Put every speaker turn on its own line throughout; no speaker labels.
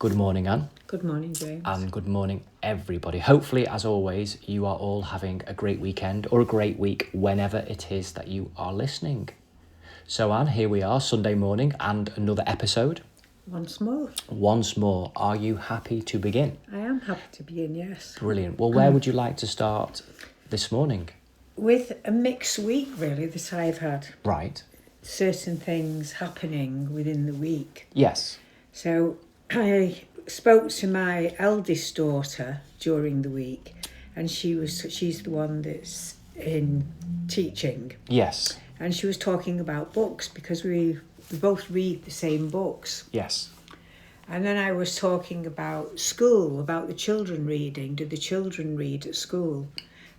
Good morning, Anne.
Good morning, James.
And good morning, everybody. Hopefully, as always, you are all having a great weekend or a great week whenever it is that you are listening. So, Anne, here we are, Sunday morning, and another episode.
Once more.
Once more. Are you happy to begin?
I am happy to begin, yes.
Brilliant. Well, where would you like to start this morning?
With a mixed week, really, that I've had.
Right.
Certain things happening within the week.
Yes.
So I spoke to my eldest daughter during the week, and she's the one that's in teaching.
Yes.
And she was talking about books because we both read the same books.
Yes.
And then I was talking about school, about the children reading. Do the children read at school?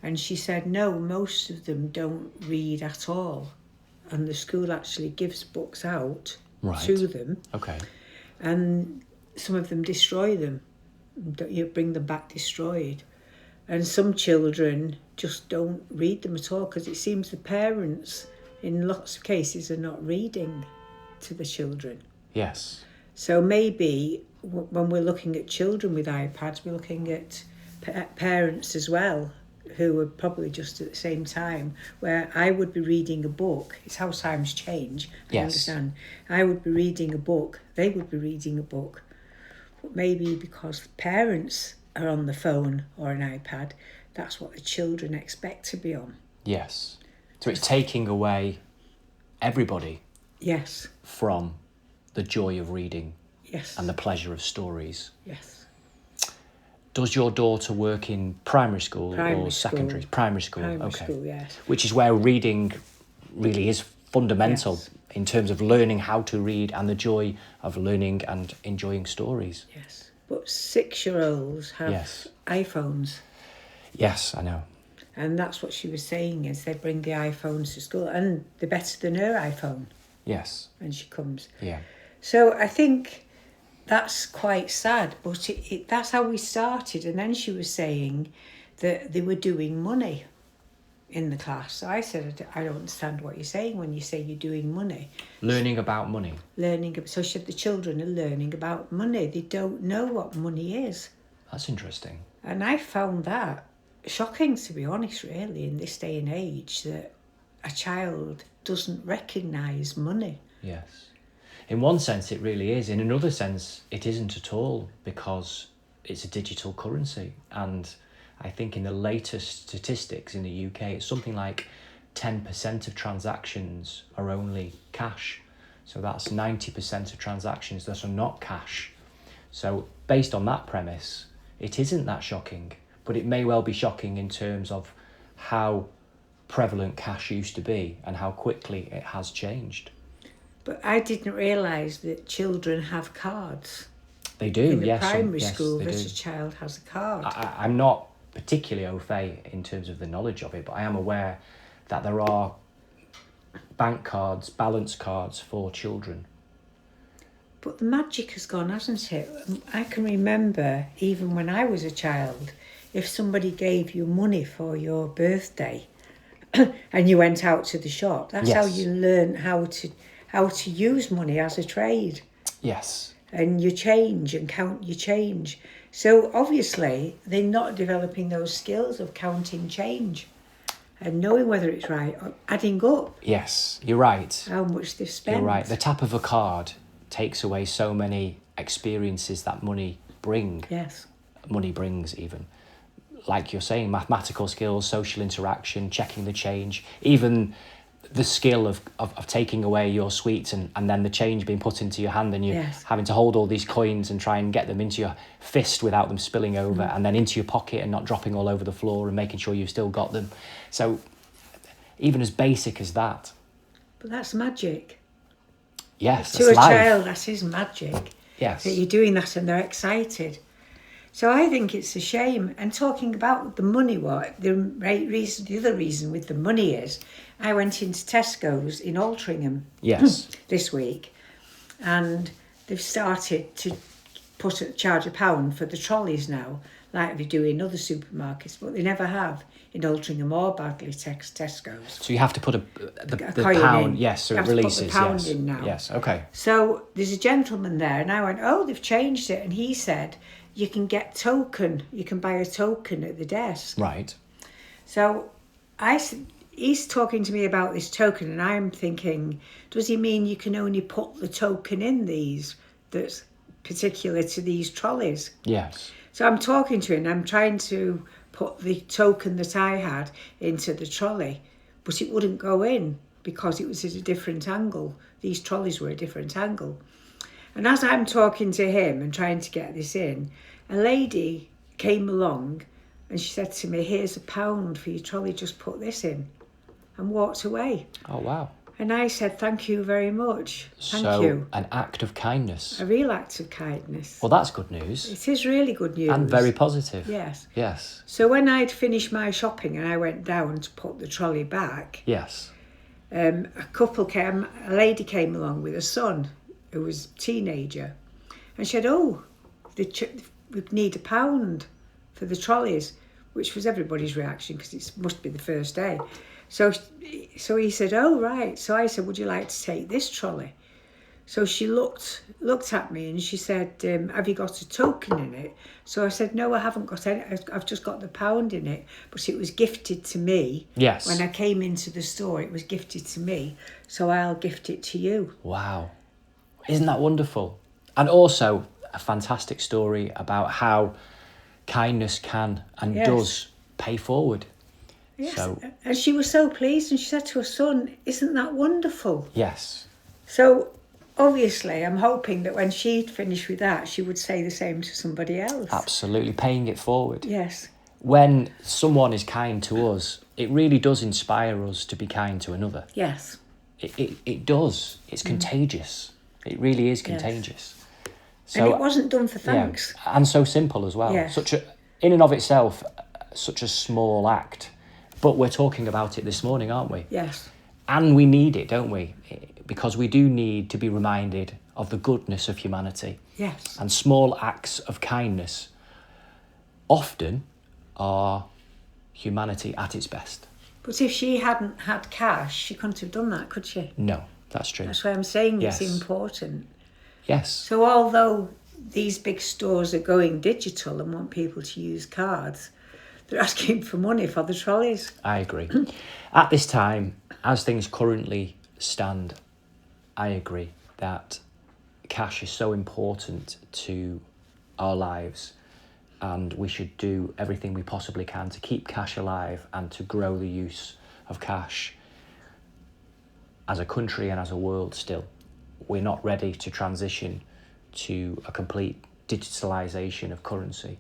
And she said, no, most of them don't read at all. And the school actually gives books out to them.
Okay.
And some of them destroy them. You bring them back destroyed. And some children just don't read them at all because it seems the parents, in lots of cases, are not reading to the children.
Yes.
So maybe when we're looking at children with iPads, we're looking at parents as well, who are probably just at the same time, where I would be reading a book. It's how times change, I understand. I would be reading a book, they would be reading a book. But maybe because the parents are on the phone or an iPad, that's what the children expect to be on.
Yes. So it's taking away everybody from the joy of reading and the pleasure of stories.
Yes.
Does your daughter work in primary school or secondary? Primary school.
Primary school, yes.
Which is where reading really is fundamental in terms of learning how to read and the joy of learning and enjoying stories.
Yes. But 6-year-olds have iPhones.
Yes, I know.
And that's what she was saying, is they bring the iPhones to school and they're better than her iPhone.
Yes.
When she comes.
Yeah.
So I think that's quite sad, but that's how we started. And then she was saying that they were doing money in the class. So I said, I don't understand what you're saying when you say you're doing money.
Learning about money.
So she said the children are learning about money. They don't know what money is.
That's interesting.
And I found that shocking, to be honest, really, in this day and age, that a child doesn't recognise money.
Yes. In one sense, it really is. In another sense, it isn't at all, because it's a digital currency. And I think in the latest statistics in the UK, it's something like 10% of transactions are only cash. So that's 90% of transactions that are not cash. So based on that premise, it isn't that shocking. But it may well be shocking in terms of how prevalent cash used to be and how quickly it has changed.
But I didn't realise that children have cards.
They do,
in the primary school, that a child has a card.
I'm not particularly au fait in terms of the knowledge of it, but I am aware that there are bank cards, balance cards for children.
But the magic has gone, hasn't it? I can remember, even when I was a child, if somebody gave you money for your birthday and you went out to the shop, that's how you learn how to use money as a trade.
Yes.
And you change and count your change. So obviously they're not developing those skills of counting change and knowing whether it's right or adding up.
Yes, you're right.
How much they've spent.
You're right. The tap of a card takes away so many experiences that money brings.
Yes.
Money brings even. Like you're saying, mathematical skills, social interaction, checking the change, even the skill of taking away your sweets and then the change being put into your hand and you having to hold all these coins and try and get them into your fist without them spilling over and then into your pocket and not dropping all over the floor and making sure you've still got them. So even as basic as that.
But that's magic.
Yes,
to a child, that is magic.
Yes.
That you're doing that and they're excited. So I think it's a shame. And talking about the money, the other reason with the money is, I went into Tesco's in Altrincham this week, and they've started to charge £1 for the trolleys now, like they do in other supermarkets, but they never have in Altrincham or Bagley, Tesco's.
So you have to put the
coin
pound,
in.
yes, so
You
it
have to put
releases.
the pound
yes,
in now.
yes, okay.
So there's a gentleman there, and I went, oh, they've changed it, and he said you can buy a token at the desk.
Right.
So he's talking to me about this token, and I'm thinking, does he mean you can only put the token in these that's particular to these trolleys?
Yes.
So I'm talking to him, and I'm trying to put the token that I had into the trolley, but it wouldn't go in because it was at a different angle. These trolleys were a different angle. And as I'm talking to him and trying to get this in, a lady came along and she said to me, here's £1 for your trolley, just put this in, and walked away.
Oh, wow.
And I said, thank you very much. Thank you.
An act of kindness.
A real act of kindness.
Well, that's good news.
It is really good news.
And very positive.
Yes.
Yes.
So when I'd finished my shopping and I went down to put the trolley back,
Yes.
a lady came along with a son who was a teenager, and she said, oh, we need £1 for the trolleys, which was everybody's reaction because it must be the first day. So he said, oh, right. So I said, would you like to take this trolley? So she looked at me and she said, have you got a token in it? So I said, no, I haven't got any. I've just got the £1 in it. But it was gifted to me.
Yes.
When I came into the store, it was gifted to me. So I'll gift it to you.
Wow. Isn't that wonderful? And also a fantastic story about how kindness can and does pay forward.
Yes.
So,
and she was so pleased, and she said to her son, isn't that wonderful?
yes.
So obviously I'm hoping that when she'd finished with that, she would say the same to somebody else.
Absolutely, paying it forward.
Yes.
When someone is kind to us, it really does inspire us to be kind to another.
Yes.
It does. It's contagious. It really is contagious. So,
and it wasn't done for thanks.
Yeah, and so simple as well.
Yes.
In and of itself, such a small act. But we're talking about it this morning, aren't we?
Yes.
And we need it, don't we? Because we do need to be reminded of the goodness of humanity.
Yes.
And small acts of kindness often are humanity at its best.
But if she hadn't had cash, she couldn't have done that, could she?
No, that's true.
That's why I'm saying
Yes.
it's important.
Yes.
So although these big stores are going digital and want people to use cards, they're asking for money for the trolleys.
I agree. At this time, as things currently stand, I agree that cash is so important to our lives, and we should do everything we possibly can to keep cash alive and to grow the use of cash as a country and as a world still. We're not ready to transition to a complete digitalisation of currency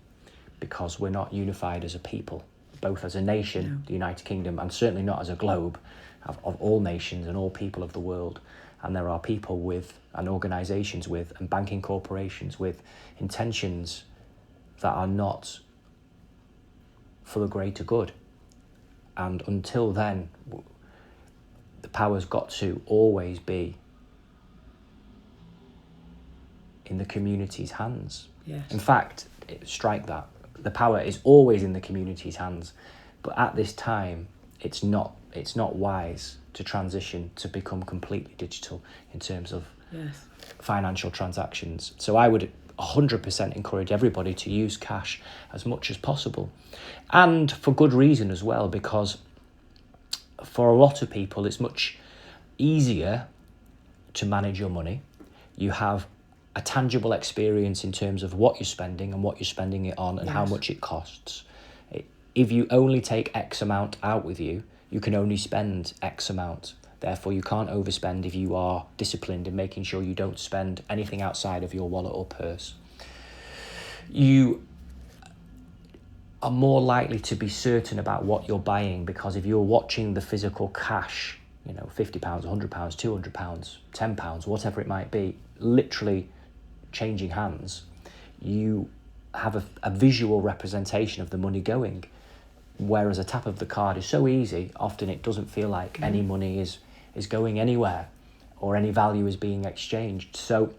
because we're not unified as a people, both as a nation, the United Kingdom, and certainly not as a globe of all nations and all people of the world. And there are people with, and organisations with, and banking corporations with intentions that are not for the greater good. And until then, the power's got to always be in the community's hands.
Yes.
In fact, strike that. The power is always in the community's hands. But at this time, it's not wise to transition to become completely digital in terms of financial transactions. So I would 100% encourage everybody to use cash as much as possible. And for good reason as well, because for a lot of people, it's much easier to manage your money. You have a tangible experience in terms of what you're spending and what you're spending it on and how much it costs. If you only take X amount out with you, you can only spend X amount. Therefore, you can't overspend if you are disciplined in making sure you don't spend anything outside of your wallet or purse. You are more likely to be certain about what you're buying because if you're watching the physical cash, £50, £100, £200, £10, whatever it might be, literally changing hands, you have a visual representation of the money going. Whereas a tap of the card is so easy, often it doesn't feel like any money is going anywhere or any value is being exchanged. So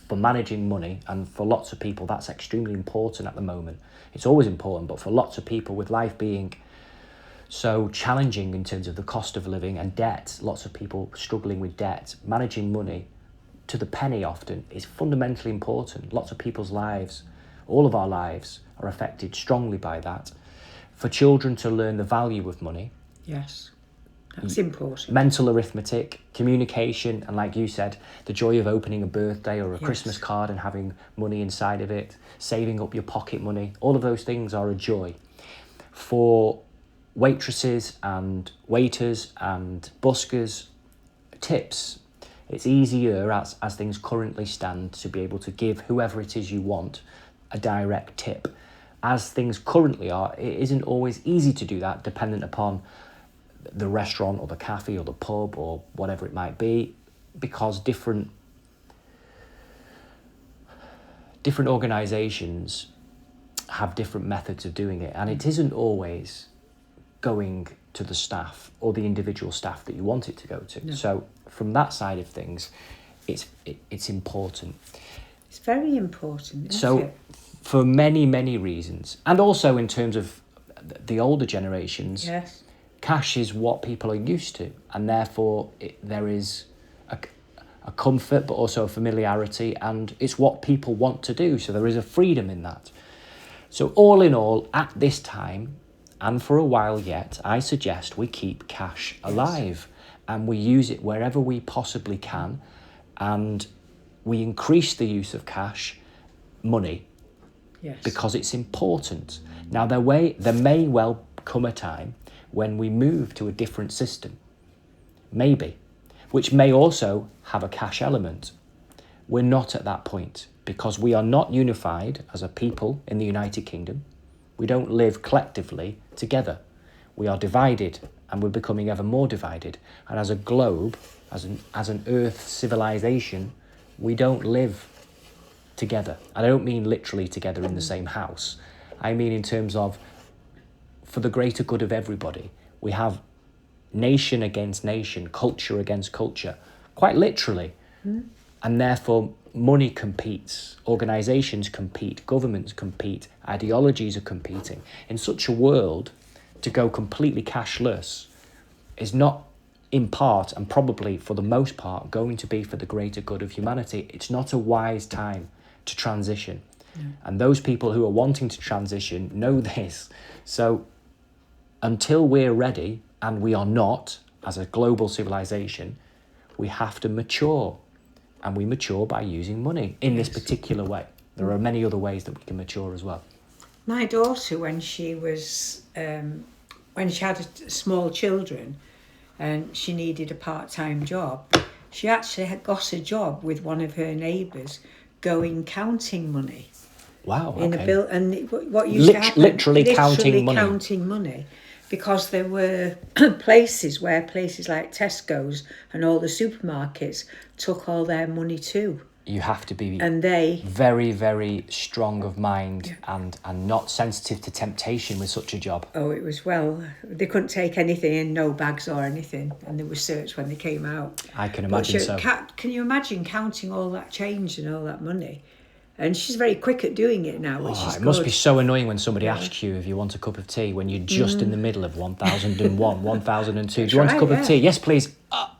for managing money, and for lots of people that's extremely important at the moment. It's always important, but for lots of people, with life being so challenging in terms of the cost of living and debt, lots of people struggling with debt, managing money to the penny often is fundamentally important. Lots of people's lives, all of our lives, are affected strongly by that. For children to learn the value of money.
Yes, that's important.
Mental arithmetic, communication, and like you said, the joy of opening a birthday or a Christmas card and having money inside of it, saving up your pocket money, all of those things are a joy. For waitresses and waiters and buskers, tips. It's easier as things currently stand to be able to give whoever it is you want a direct tip. As things currently are, it isn't always easy to do that, dependent upon the restaurant or the cafe or the pub or whatever it might be, because different organisations have different methods of doing it, and it isn't always going to the staff or the individual staff that you want it to go to. No. So from that side of things, it's important.
It's very important, isn't
so
it?
For many, many reasons, and also in terms of the older generations,
yes,
cash is what people are used to, and therefore there is a comfort but also a familiarity, and it's what people want to do, so there is a freedom in that. So all in all, at this time, and for a while yet, I suggest we keep cash alive, and we use it wherever we possibly can, and we increase the use of cash, money, because it's important. Now, there may well come a time when we move to a different system, maybe, which may also have a cash element. We're not at that point, because we are not unified as a people in the United Kingdom. We don't live collectively together. We are divided, and we're becoming ever more divided. And as a globe, as an Earth civilization, we don't live together. I don't mean literally together in the same house. I mean in terms of, for the greater good of everybody, we have nation against nation, culture against culture, quite literally. And therefore, money competes, organisations compete, governments compete, ideologies are competing. In such a world, to go completely cashless is not, in part, and probably for the most part, going to be for the greater good of humanity. It's not a wise time to transition. And those people who are wanting to transition know this. So until we're ready, and we are not, as a global civilization, we have to mature. And we mature by using money in this particular way. There are many other ways that we can mature as well.
My daughter, when she had small children and she needed a part-time job, she actually had got a job with one of her neighbours counting money.
Wow, okay.
In a bill, and what used to happen,
literally counting
money, because there were places like Tesco's and all the supermarkets took all their money too.
You have to be very, very strong of mind and not sensitive to temptation with such a job.
Oh, it was, they couldn't take anything in, no bags or anything, and they were searched when they came out.
I can imagine so.
Can you imagine counting all that change and all that money? And she's very quick at doing it now, which is
it
good.
Must be so annoying when somebody asks you if you want a cup of tea when you're just in the middle of 1001, 1002. Do you want a cup of tea? Yes, please.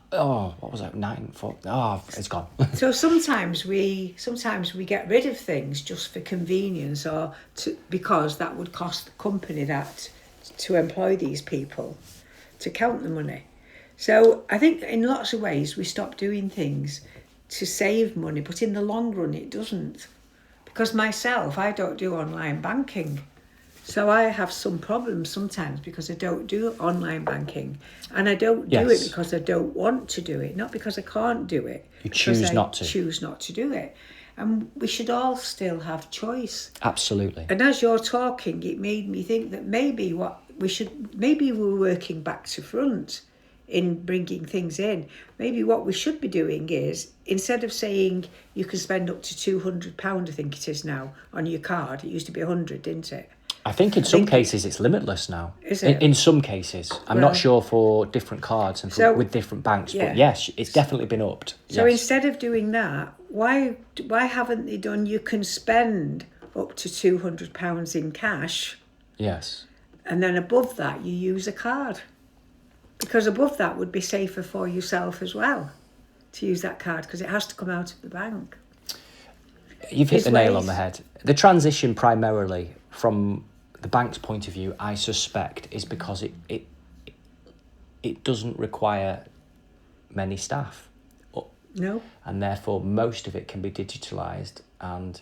What was that? 9, 4. It's gone.
So sometimes we get rid of things just for convenience, because that would cost the company that to employ these people to count the money. So I think in lots of ways we stop doing things to save money, but in the long run it doesn't. Because myself, I don't do online banking. So I have some problems sometimes because I don't do online banking. And I don't do it because I don't want to do it, not because I can't do it.
You choose not to.
Choose not to do it. And we should all still have choice.
Absolutely.
And as you're talking, it made me think that maybe we're working back to front in bringing things in. Maybe what we should be doing is, instead of saying you can spend up to £200, I think it is now, on your card, it used to be 100, didn't it?
I think in some cases it's limitless now.
Is it?
In some cases. I'm not sure for different cards and with different banks, but yes, it's definitely been upped.
So instead of doing that, why haven't they done you can spend up to £200 in cash?
Yes.
And then above that, you use a card. Because above that would be safer for yourself as well to use that card because it has to come out of the bank.
You've hit the nail on the head. The transition primarily from the bank's point of view, I suspect, is because it doesn't require many staff.
No.
And therefore most of it can be digitalised, and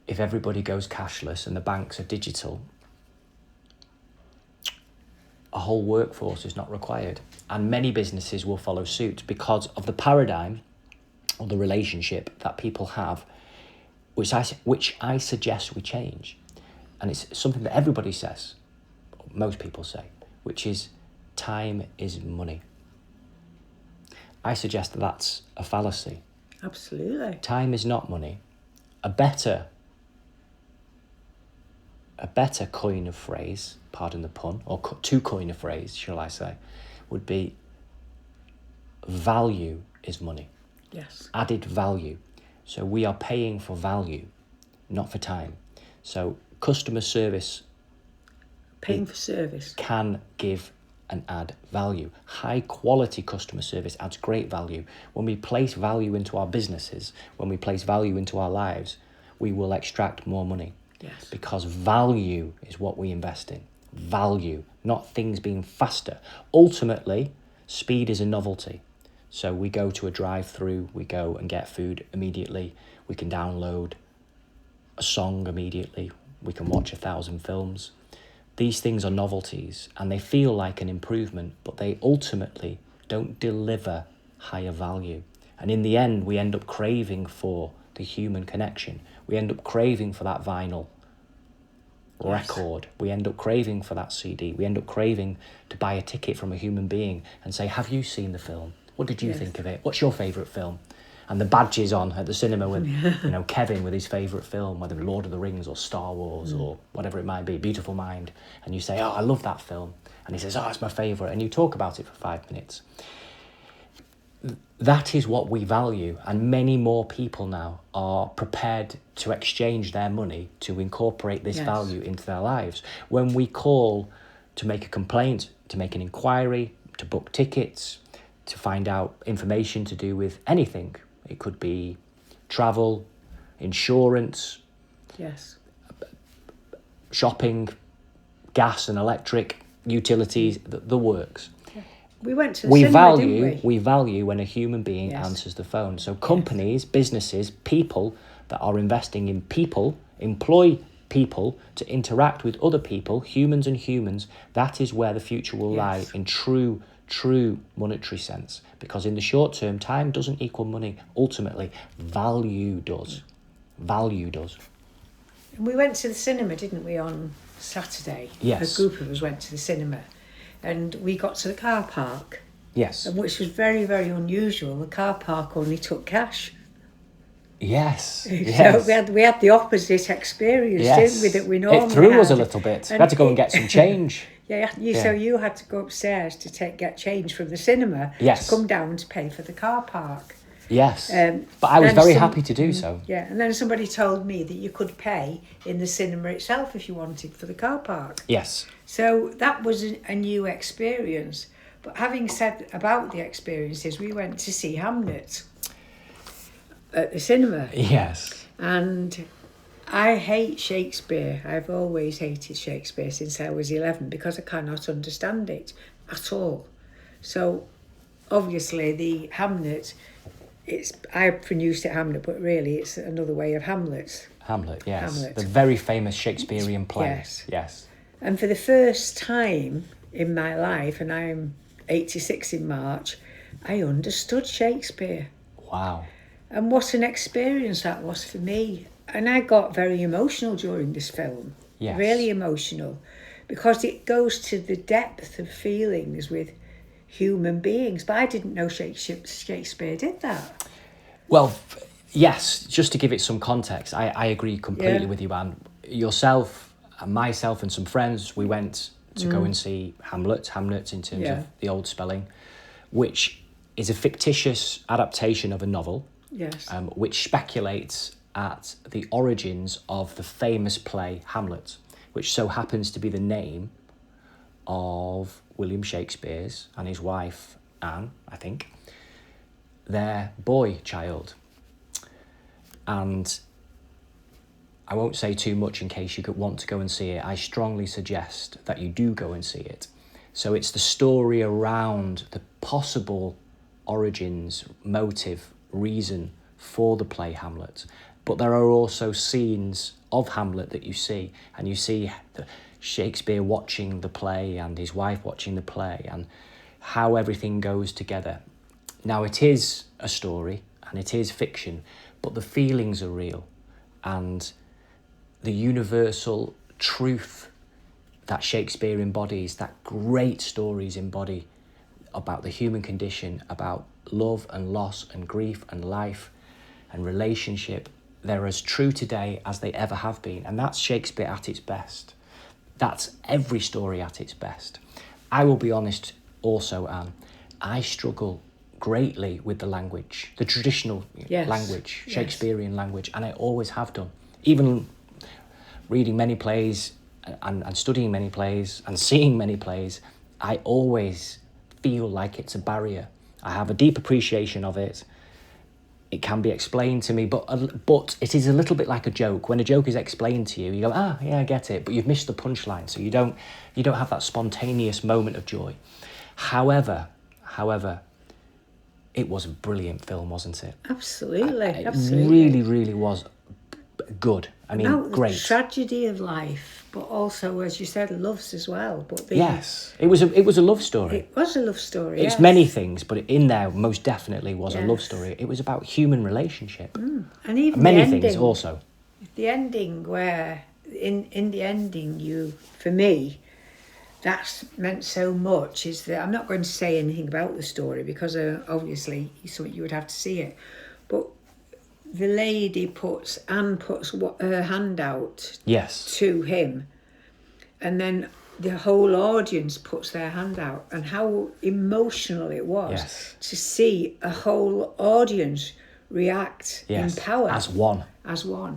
if everybody goes cashless and the banks are digital, a whole workforce is not required. And many businesses will follow suit because of the paradigm or the relationship that people have, which I suggest we change. And it's something that everybody says, most people say, which is time is money. I suggest that that's a fallacy.
Absolutely.
Time is not money. A better coin of phrase, pardon the pun, or to coin a phrase, shall I say, would be value is money.
Yes.
Added value. So we are paying for value, not for time. So customer service.
Paying for service.
Can give and add value. High quality customer service adds great value. When we place value into our businesses, when we place value into our lives, we will extract more money.
Yes.
Because value is what we invest in. Value, not things being faster. Ultimately, speed is a novelty. So we go to a drive-through, we go and get food immediately. We can download a song immediately. We can watch 1,000 films. These things are novelties and they feel like an improvement, but they ultimately don't deliver higher value. And in the end, we end up craving for the human connection. We end up craving for that vinyl record. We end up craving for that CD. We end up craving to buy a ticket from a human being and say, have you seen the film? What did you think of it? What's your favourite film? And the badges on at the cinema with, Kevin with his favourite film, whether Lord of the Rings or Star Wars or whatever it might be, Beautiful Mind. And you say, oh, I love that film. And he says, oh, it's my favourite. And you talk about it for 5 minutes. That is what we value. And many more people now are prepared to exchange their money to incorporate this value into their lives. When we call to make a complaint, to make an inquiry, to book tickets, to find out information to do with anything. It could be travel, insurance, shopping, gas and electric, utilities, the works.
We went to the cinema, didn't we?
We value when a human being answers the phone. So companies, businesses, people that are investing in people, employ people to interact with other people, humans and humans, that is where the future will lie in true monetary sense, because in the short term, time doesn't equal money. Ultimately, value does. And
we went to the cinema, didn't we, on Saturday?
Yes.
A group of us went to the cinema, and we got to the car park.
Yes.
And which was very, very unusual. The car park only took cash.
Yes.
So we had the opposite experience, didn't we? That we normally
it threw
had.
us a little bit. We had to go and get some change.
So you had to go upstairs to get change from the cinema to come down to pay for the car park.
Yes, but I was very happy to do so.
Yeah, and then somebody told me that you could pay in the cinema itself if you wanted for the car park.
Yes.
So that was a new experience. But having said about the experiences, we went to see Hamnet at the cinema.
Yes.
And I hate Shakespeare. I've always hated Shakespeare since I was 11 because I cannot understand it at all. So obviously the Hamnet, I pronounced it Hamnet, but really it's another way of Hamlet.
Hamlet, yes.
Hamlet.
The very famous Shakespearean play.
Yes. And for the first time in my life, and I'm 86 in March, I understood Shakespeare.
Wow.
And what an experience that was for me. And I got very emotional during this film.
Yes.
Really emotional. Because it goes to the depth of feelings with human beings. But I didn't know Shakespeare did that.
Well, yes, just to give it some context, I agree completely with you, Anne. yourself and myself and some friends, we went to go and see Hamnet in terms of the old spelling, which is a fictitious adaptation of a novel, which speculates at the origins of the famous play Hamlet, which so happens to be the name of William Shakespeare's and his wife, Anne, I think, their boy child. And I won't say too much in case you could want to go and see it. I strongly suggest that you do go and see it. So it's the story around the possible origins, motive, reason for the play Hamlet. But there are also scenes of Hamlet that you see, and you see Shakespeare watching the play and his wife watching the play and how everything goes together. Now, it is a story and it is fiction, but the feelings are real, and the universal truth that Shakespeare embodies, that great stories embody about the human condition, about love and loss and grief and life and relationship, they're as true today as they ever have been. And that's Shakespeare at its best. That's every story at its best. I will be honest also, Anne, I struggle greatly with the language, the traditional language, Shakespearean language, and I always have done. Even reading many plays and studying many plays and seeing many plays, I always feel like it's a barrier. I have a deep appreciation of it. It can be explained to me, but it is a little bit like a joke. When a joke is explained to you, you go, yeah, I get it, but you've missed the punchline, so you don't have that spontaneous moment of joy. However, it was a brilliant film, wasn't it?
Absolutely.
It really, really was good. I mean, great.
The tragedy of life, but also, as you said, loves as well. But
yes, it was a love story.
It was a love story.
It's many things, but in there, most definitely was a love story. It was about human relationship,
and even
many
the ending,
things also.
The ending, where in the ending, for me, that's meant so much. Is that I'm not going to say anything about the story because obviously you would have to see it, but the lady puts her hand out to him, and then the whole audience puts their hand out, and how emotional it was to see a whole audience react in power
as one.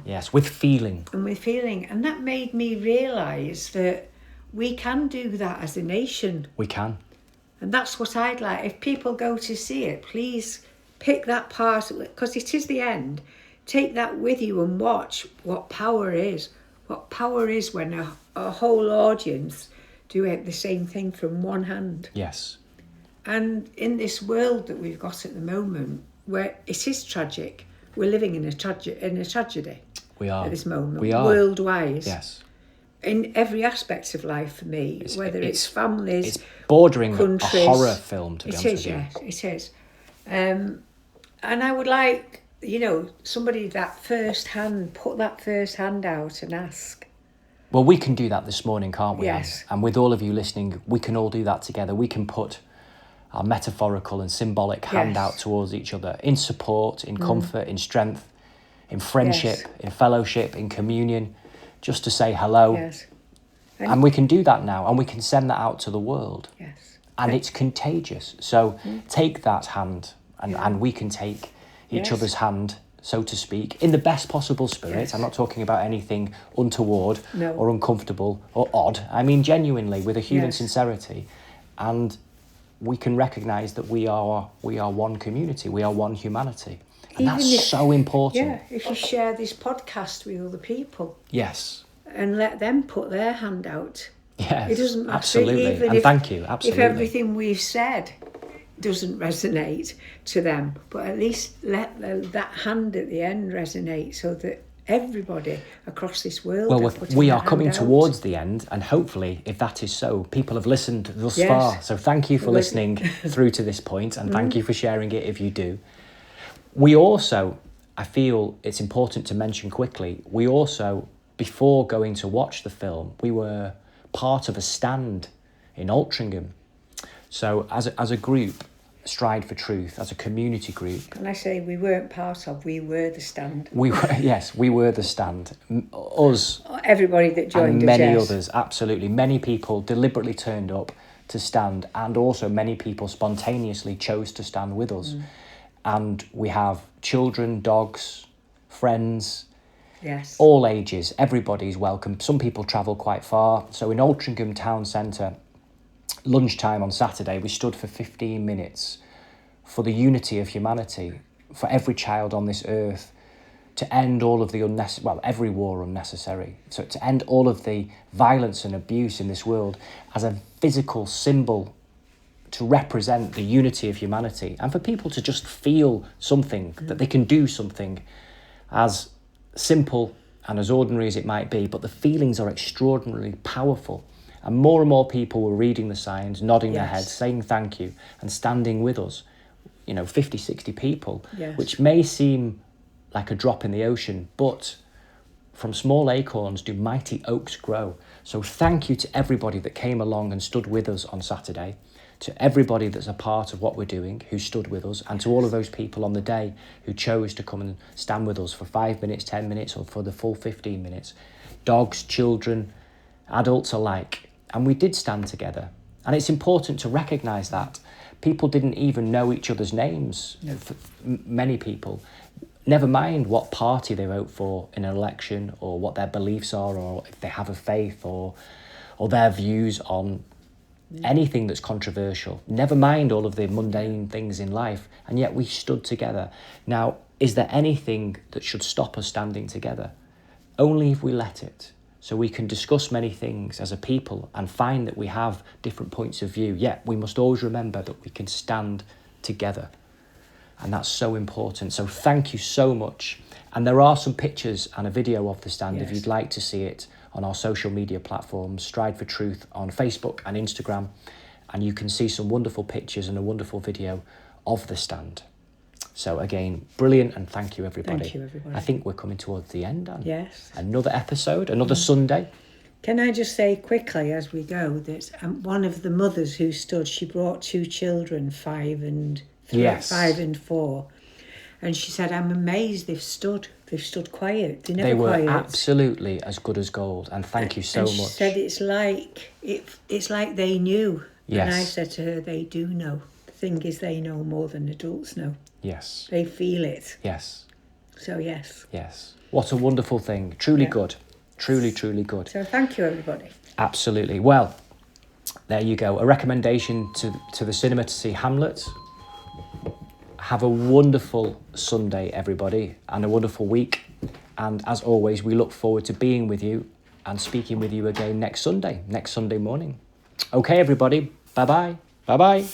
Yes, with feeling.
And that made me realise that we can do that as a nation.
We can.
And that's what I'd like. If people go to see it, please pick that part, because it is the end. Take that with you and watch what power is. What power is when a whole audience do the same thing from one hand.
Yes.
And in this world that we've got at the moment, where it is tragic, we're living in a tragedy.
We are.
At this moment.
We are.
Worldwide.
Yes.
In every aspect of life for me, whether it's families,
it's bordering
countries,
a horror film, to be honest with you.
It is. And I would like, somebody put that first hand out and ask.
Well, we can do that this morning, can't we?
Yes.
And with all of you listening, we can all do that together. We can put our metaphorical and symbolic hand out towards each other in support, in comfort, in strength, in friendship, in fellowship, in communion, just to say hello.
Yes.
And we can do that now, and we can send that out to the world.
Yes.
And it's contagious. So take that hand, and we can take each other's hand, so to speak, in the best possible spirit.
Yes.
I'm not talking about anything untoward or uncomfortable or odd. I mean genuinely, with a human sincerity. And we can recognise that we are one community, we are one humanity. And that's so important.
Yeah, if you share this podcast with other people.
Yes.
And let them put their hand out.
Yes,
it doesn't matter.
Absolutely.
Even
and thank you, absolutely.
If everything we've said doesn't resonate to them, but at least let that hand at the end resonate, so that everybody across this world
we are coming towards the end, and hopefully, if that is so, people have listened thus far. So thank you for listening through to this point, and thank you for sharing it if you do. We also, I feel it's important to mention quickly, we also, before going to watch the film, we were part of a stand in Altrincham. So as a group, Stride for Truth as a community group.
Can I say we weren't part of, we were the stand.
We were, yes, we were the stand. Us.
Everybody that joined
and
us,
many
yes.
others, absolutely. Many people deliberately turned up to stand, and also many people spontaneously chose to stand with us. And we have children, dogs, friends,
Yes.
all ages. Everybody's welcome. Some people travel quite far. So in Altrincham Town Centre, lunchtime on Saturday, we stood for 15 minutes for the unity of humanity, for every child on this earth, to end all of the every war unnecessary. So to end all of the violence and abuse in this world as a physical symbol to represent the unity of humanity, and for people to just feel something, that they can do something as simple and as ordinary as it might be, but the feelings are extraordinarily powerful. And more people were reading the signs, nodding their heads, saying thank you, and standing with us. 50, 60 people, which may seem like a drop in the ocean, but from small acorns do mighty oaks grow. So thank you to everybody that came along and stood with us on Saturday, to everybody that's a part of what we're doing, who stood with us, and to all of those people on the day who chose to come and stand with us for 5 minutes, 10 minutes, or for the full 15 minutes. Dogs, children, adults alike. And we did stand together. And it's important to recognise that. People didn't even know each other's names, for many people. Never mind what party they vote for in an election, or what their beliefs are, or if they have a faith, or their views on anything that's controversial. Never mind all of the mundane things in life, and yet we stood together. Now, is there anything that should stop us standing together? Only if we let it. So we can discuss many things as a people and find that we have different points of view, yet we must always remember that we can stand together. And that's so important. So thank you so much. And there are some pictures and a video of the stand if you'd like to see it on our social media platforms, Stride for Truth on Facebook and Instagram. And you can see some wonderful pictures and a wonderful video of the stand. So again, brilliant, and thank you, everybody.
Thank you, everybody.
I think we're coming towards the end, Anne.
Yes.
Another episode, another Sunday.
Can I just say quickly as we go that one of the mothers who stood, she brought 2 children, 5 and 4. And she said, I'm amazed they've stood quiet. They
were
quiet.
Absolutely as good as gold, and thank you so much.
She said it's like they knew.
Yes.
And I said to her, they do know. The thing is, they know more than adults know.
Yes.
They feel it.
Yes.
So yes.
Yes. What a wonderful thing. Truly good. Truly, truly good.
So thank you, everybody.
Absolutely. Well, there you go. A recommendation to the cinema to see Hamlet. Have a wonderful Sunday, everybody, and a wonderful week. And as always, we look forward to being with you and speaking with you again next Sunday morning. Okay, everybody. Bye-bye. Bye-bye.